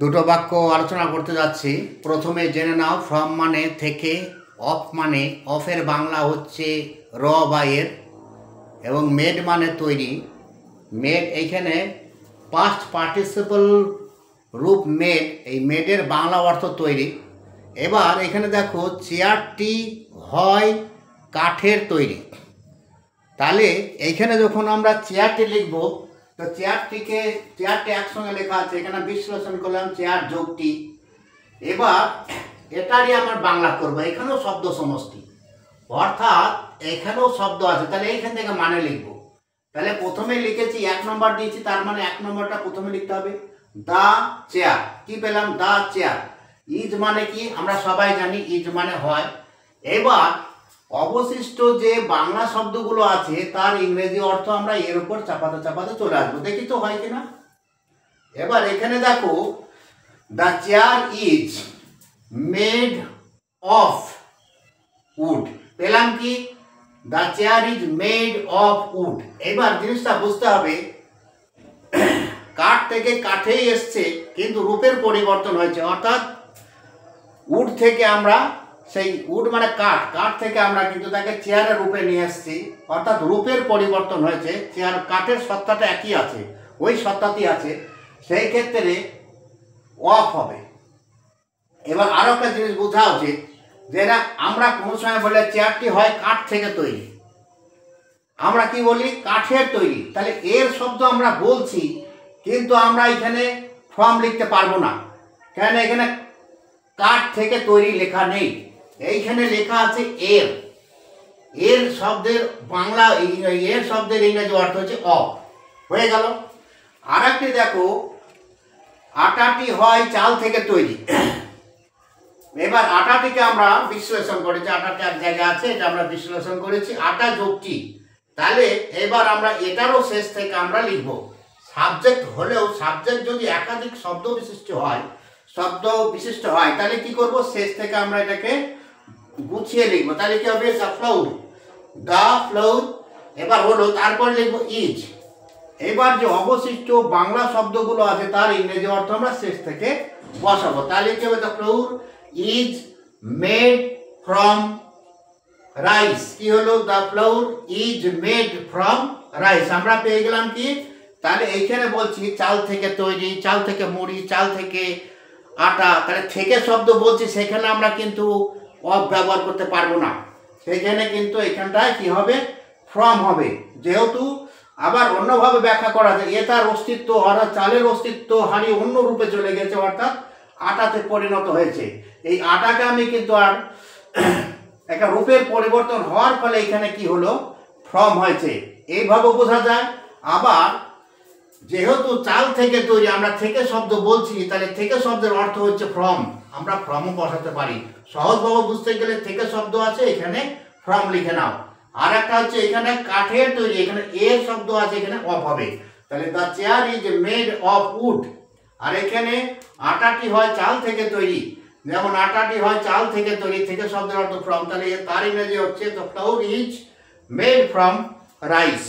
দুটো বাক্য আলোচনা করতে যাচ্ছি। প্রথমে জেনে নাও ফ্রম মানে থেকে, অফ মানে অফের বাংলা হচ্ছে র বা এর, এবং মেড মানে তৈরি। মেড এইখানে পাস্ট পার্টিসিপল রূপ মেড, এই মেডের বাংলা অর্থ তৈরি। এবার এখানে দেখো চেয়ারটি হয় কাঠের তৈরি। তাহলে এইখানে যখন আমরা চেয়ারটি লিখব, তো চেয়ারটি একসঙ্গে লেখা আছে, এখানে বিশ্লেষণ করলাম চেয়ার যোগটি। এবার এটারই আমার বাংলা করবো, এখানেও শব্দ সমষ্টি, অর্থাৎ এখানেও শব্দ আছে, তাহলে এইখান থেকে মানে লিখবো। তাহলে প্রথমে লিখেছি 1 নম্বর দিয়েছি, তার মানে 1 নম্বরটা প্রথমে লিখতে হবে। দা চেয়ার, কি পেলাম? দা চেয়ার। ইজ মানে কি আমরা সবাই জানি, ইজ মানে হয়। এবার অবশিষ্ট যে বাংলা শব্দগুলো আছে তার ইংরেজি অর্থ আমরা এর উপর চাপাতে চাপাতে চলে আসবো, দেখি তো হয় কিনা। এবার এখানে দেখো the chair is made of would, পেলাম কি? The chair is made of would. এবার জিনিসটা বুঝতে হবে, কাঠ থেকে কাঠেই এসছে, কিন্তু রূপের পরিবর্তন হয়েছে, অর্থাৎ উড থেকে আমরা, সেই উড মানে কাঠ, কাঠ থেকে আমরা কিন্তু তাকে চেয়ারের রূপে নিয়ে এসেছি, অর্থাৎ রূপের পরিবর্তন হয়েছে। চেয়ার কাঠের সত্তাটা একই আছে, ওই সত্তাটি আছে, সেই ক্ষেত্রে অফ হবে। এবার আরও একটা জিনিস বোঝা উচিত, যে না আমরা কোনো সময় বলে চেয়ারটি হয় কাঠ থেকে তৈরি, আমরা কি বলি? কাঠের তৈরি। তাহলে এর শব্দ আমরা বলছি, কিন্তু আমরা এখানে ফর্ম লিখতে পারবো না, কেন? এখানে কাঠ থেকে তৈরি লেখা নেই, এইখানে লেখা আছে এর। এর শব্দের বাংলা, এর শব্দের ইংরেজি অর্থ হচ্ছে অফ। হয়ে গেল। আর একটি দেখো, আটাটি হয় চাল থেকে তৈরি। এবার আটাটিকে আমরা বিশ্লেষণ করেছি, আটাটি এক জায়গায় আছে, এটা আমরা বিশ্লেষণ করেছি, আটা যোগটি। তাহলে এবার আমরা এটারও শেষ থেকে আমরা লিখব। সাবজেক্ট হলেও, সাবজেক্ট যদি একাধিক শব্দ বিশিষ্ট হয়, তাহলে কি করব? শেষ থেকে আমরা এটাকে গুছিয়ে লিখবো। তাহলে কি হবে? The Floud, the Floud. এবার হলো, তারপর লিখবো ইজ। এবার যে অবশিষ্ট বাংলা শব্দগুলো আছে তার ইংরেজি অর্থ আমরা শেষ থেকে বসাবো। তাহলে কি হবে? The Floud is made from rice. কি হলো? The Floud is made from rice. আমরা পেয়ে গেলাম কি? তাহলে এইখানে বলছি চাল থেকে তৈরি, চাল থেকে মুড়ি, চাল থেকে আটা, তাহলে থেকে শব্দ বলছি, সেখানে আমরা কিন্তু অফ ব্যবহার করতে পারবো না, সেখানে কিন্তু এখানটায় কি হবে? ফ্রম হবে। যেহেতু আবার অন্যভাবে ব্যাখ্যা করা যায়, এ তার অস্তিত্ব, অর্থাৎ চালের অস্তিত্ব হারিয়ে অন্য রূপে চলে গেছে, অর্থাৎ আটাতে পরিণত হয়েছে। এই আটাকে আমি কিন্তু আর একটা রূপের পরিবর্তন হওয়ার ফলে এখানে কি হলো? ফ্রম হয়েছে, এইভাবে বোঝা যায়। আবার যেহেতু চাল থেকে তৈরি, আমরা থেকে শব্দ বলছি, তাহলে থেকে শব্দের অর্থ হচ্ছে ফ্রম, আমরা ফ্রমও বসাতে পারি। সহজভাবে বুঝতে গেলে থেকে শব্দ আছে, এখানে ফ্রম লিখে নাও। আর একটা হচ্ছে এখানে কাঠের তৈরি, এখানে এর শব্দ আছে, এখানে অফ হবে। তাহলে the chair is made of wood. আর এখানে আটাটি হয় চাল থেকে তৈরি, যেমন আটাটি হয় চাল থেকে তৈরি, থেকে শব্দের অর্থ ফ্রম, তাহলে তার ইংরেজি হচ্ছে the Floud is made from rice.